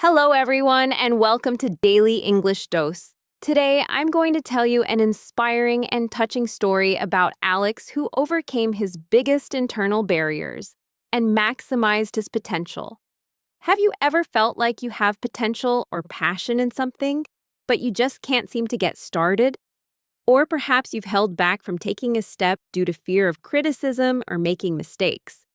Hello, everyone, and welcome to Daily English Dose. Today, I'm going to tell you an inspiring and touching story about Alex who overcame his biggest internal barriers and maximized his potential. Have you ever felt like you have potential or passion in something, but you just can't seem to get started? Or perhaps you've held back from taking a step due to fear of criticism or making mistakes.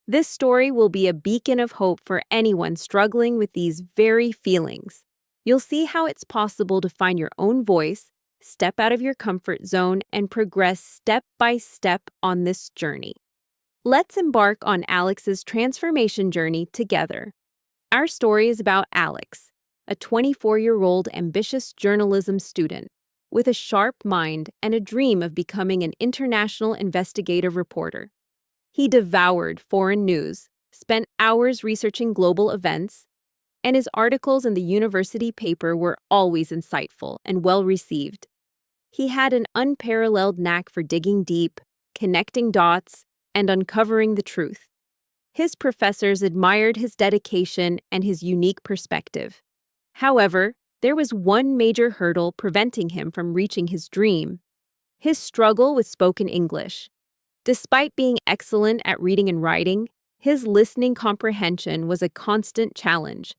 This story will be a beacon of hope for anyone struggling with these very feelings. You'll see how it's possible to find your own voice, step out of your comfort zone, and progress step by step on this journey. Let's embark on Alex's transformation journey together. Our story is about Alex, a 24-year-old ambitious journalism student with a sharp mind and a dream of becoming an international investigative reporter. He devoured foreign news, spent hours researching global events, and his articles in the university paper were always insightful and well received. He had an unparalleled knack for digging deep, connecting dots, and uncovering the truth. His professors admired his dedication and his unique perspective. However, there was one major hurdle preventing him from reaching his dream: his struggle with spoken English. Despite being excellent at reading and writing, his listening comprehension was a constant challenge,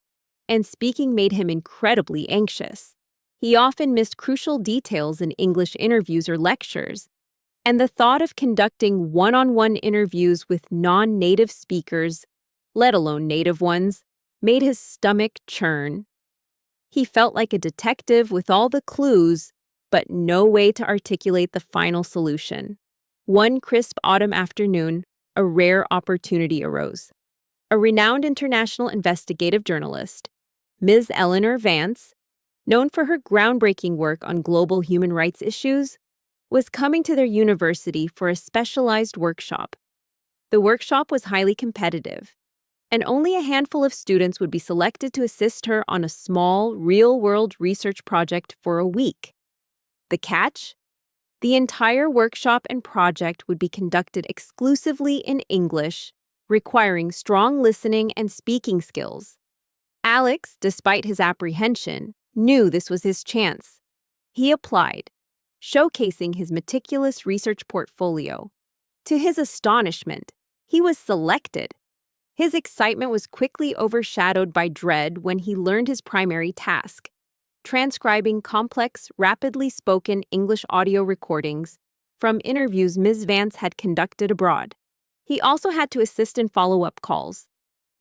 and speaking made him incredibly anxious. He often missed crucial details in English interviews or lectures, and the thought of conducting one-on-one interviews with non-native speakers, let alone native ones, made his stomach churn. He felt like a detective with all the clues, but no way to articulate the final solution. One crisp autumn afternoon, a rare opportunity arose. A renowned international investigative journalist, Ms. Eleanor Vance, known for her groundbreaking work on global human rights issues, was coming to their university for a specialized workshop. The workshop was highly competitive, and only a handful of students would be selected to assist her on a small, real-world research project for a week. The catch? The entire workshop and project would be conducted exclusively in English, requiring strong listening and speaking skills. Alex, despite his apprehension, knew this was his chance. He applied, showcasing his meticulous research portfolio. To his astonishment, he was selected. His excitement was quickly overshadowed by dread when he learned his primary task: transcribing complex, rapidly spoken English audio recordings from interviews Ms. Vance had conducted abroad. He also had to assist in follow-up calls.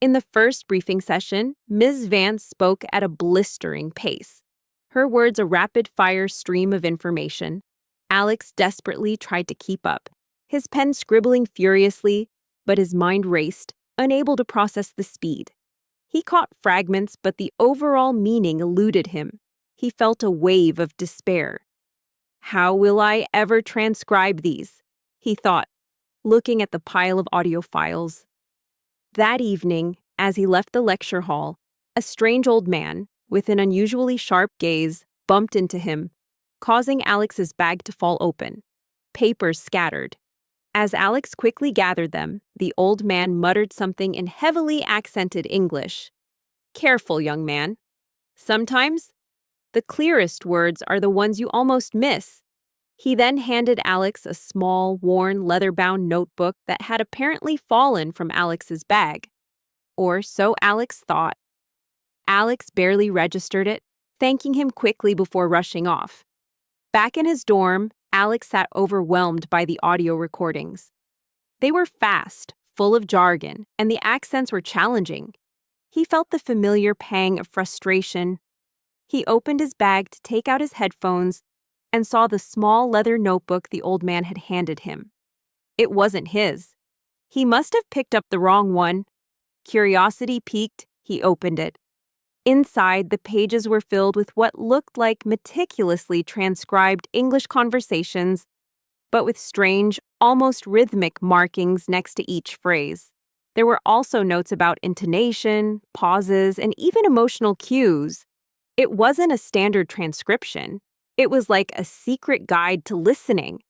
In the first briefing session, Ms. Vance spoke at a blistering pace, her words a rapid-fire stream of information. Alex desperately tried to keep up, his pen scribbling furiously, but his mind raced, unable to process the speed. He caught fragments, but the overall meaning eluded him. He felt a wave of despair. "How will I ever transcribe these?" he thought, looking at the pile of audio files. That evening, as he left the lecture hall, a strange old man, with an unusually sharp gaze, bumped into him, causing Alex's bag to fall open. Papers scattered. As Alex quickly gathered them, the old man muttered something in heavily accented English. "Careful, young man. Sometimes the clearest words are the ones you almost miss." He then handed Alex a small, worn, leather-bound notebook that had apparently fallen from Alex's bag. Or so Alex thought. Alex barely registered it, thanking him quickly before rushing off. Back in his dorm, Alex sat overwhelmed by the audio recordings. They were fast, full of jargon, and the accents were challenging. He felt the familiar pang of frustration. He opened his bag to take out his headphones and saw the small leather notebook the old man had handed him. It wasn't his. He must have picked up the wrong one. Curiosity piqued, he opened it. Inside, the pages were filled with what looked like meticulously transcribed English conversations, but with strange, almost rhythmic markings next to each phrase. There were also notes about intonation, pauses, and even emotional cues. It wasn't a standard transcription. It was like a secret guide to listening.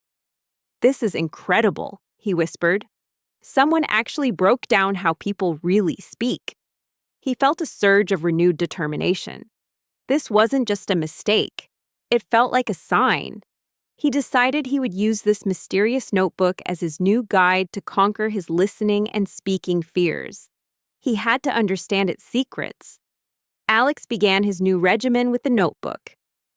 "This is incredible," he whispered. "Someone actually broke down how people really speak." He felt a surge of renewed determination. This wasn't just a mistake. It felt like a sign. He decided he would use this mysterious notebook as his new guide to conquer his listening and speaking fears. He had to understand its secrets. Alex began his new regimen with the notebook.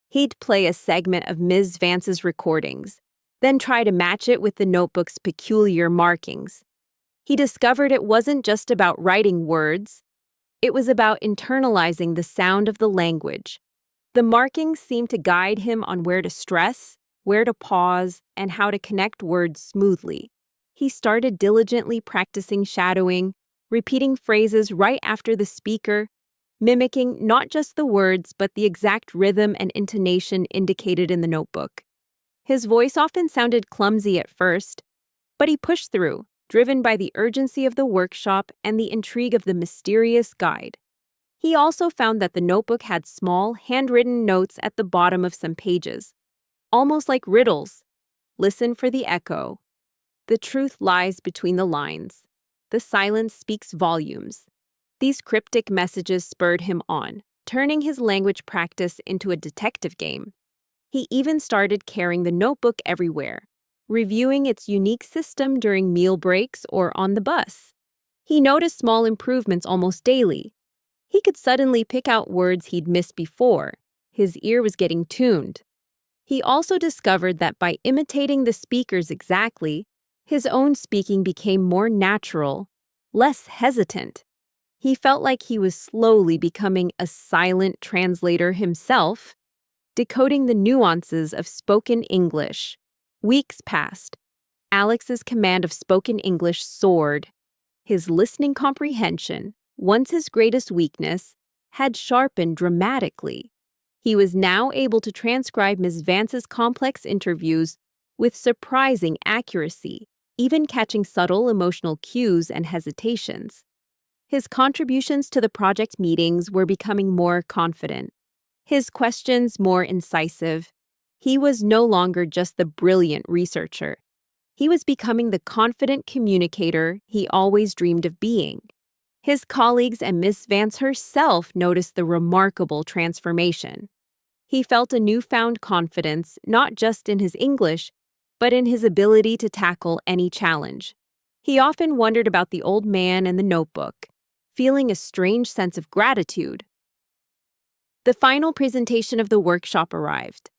He'd play a segment of Ms. Vance's recordings, then try to match it with the notebook's peculiar markings. He discovered it wasn't just about writing words, it was about internalizing the sound of the language. The markings seemed to guide him on where to stress, where to pause, and how to connect words smoothly. He started diligently practicing shadowing, repeating phrases right after the speaker, mimicking not just the words but the exact rhythm and intonation indicated in the notebook. His voice often sounded clumsy at first, but he pushed through, driven by the urgency of the workshop and the intrigue of the mysterious guide. He also found that the notebook had small, handwritten notes at the bottom of some pages, almost like riddles. Listen for the echo. The truth lies between the lines. The silence speaks volumes. These cryptic messages spurred him on, turning his language practice into a detective game. He even started carrying the notebook everywhere, reviewing its unique system during meal breaks or on the bus. He noticed small improvements almost daily. He could suddenly pick out words he'd missed before. His ear was getting tuned. He also discovered that by imitating the speakers exactly, his own speaking became more natural, less hesitant. He felt like he was slowly becoming a silent translator himself, decoding the nuances of spoken English. Weeks passed. Alex's command of spoken English soared. His listening comprehension, once his greatest weakness, had sharpened dramatically. He was now able to transcribe Ms. Vance's complex interviews with surprising accuracy, even catching subtle emotional cues and hesitations. His contributions to the project meetings were becoming more confident, his questions more incisive. He was no longer just the brilliant researcher. He was becoming the confident communicator he always dreamed of being. His colleagues and Miss Vance herself noticed the remarkable transformation. He felt a newfound confidence not just in his English, but in his ability to tackle any challenge. He often wondered about the old man and the notebook, feeling a strange sense of gratitude. The final presentation of the workshop arrived.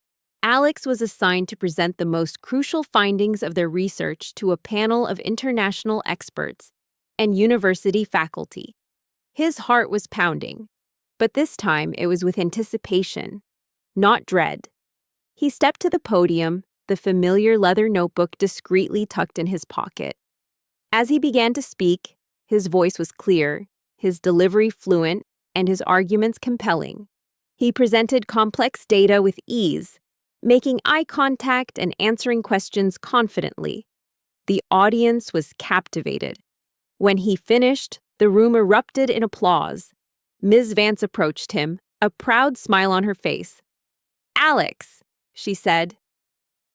Alex was assigned to present the most crucial findings of their research to a panel of international experts and university faculty. His heart was pounding, but this time it was with anticipation, not dread. He stepped to the podium, the familiar leather notebook discreetly tucked in his pocket. As he began to speak, his voice was clear, his delivery fluent, and his arguments compelling. He presented complex data with ease, making eye contact and answering questions confidently. The audience was captivated. When he finished, the room erupted in applause. Ms. Vance approached him, a proud smile on her face. "Alex," she said,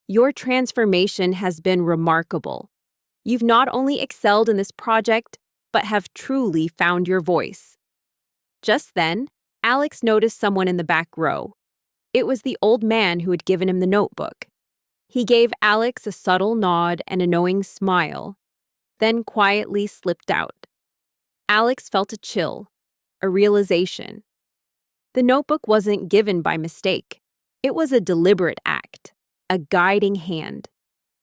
"your transformation has been remarkable. You've not only excelled in this project, but have truly found your voice." Just then, Alex noticed someone in the back row. It was the old man who had given him the notebook. He gave Alex a subtle nod and a knowing smile, then quietly slipped out. Alex felt a chill, a realization. The notebook wasn't given by mistake. It was a deliberate act, a guiding hand.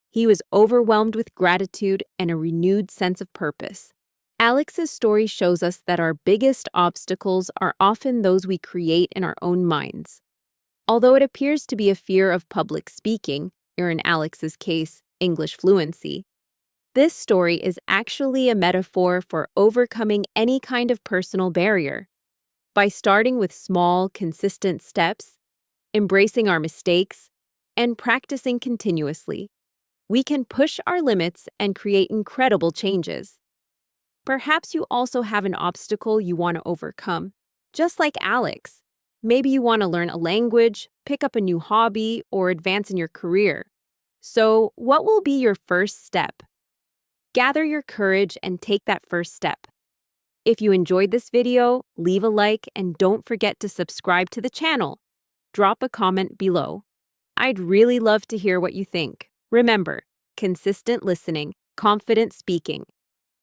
He was overwhelmed with gratitude and a renewed sense of purpose. Alex's story shows us that our biggest obstacles are often those we create in our own minds. Although it appears to be a fear of public speaking, or in Alex's case, English fluency, this story is actually a metaphor for overcoming any kind of personal barrier. By starting with small, consistent steps, embracing our mistakes, and practicing continuously, we can push our limits and create incredible changes. Perhaps you also have an obstacle you want to overcome. Just like Alex, maybe you want to learn a language, pick up a new hobby, or advance in your career. So, what will be your first step? Gather your courage and take that first step. If you enjoyed this video, leave a like and don't forget to subscribe to the channel. Drop a comment below. I'd really love to hear what you think. Remember, consistent listening, confident speaking,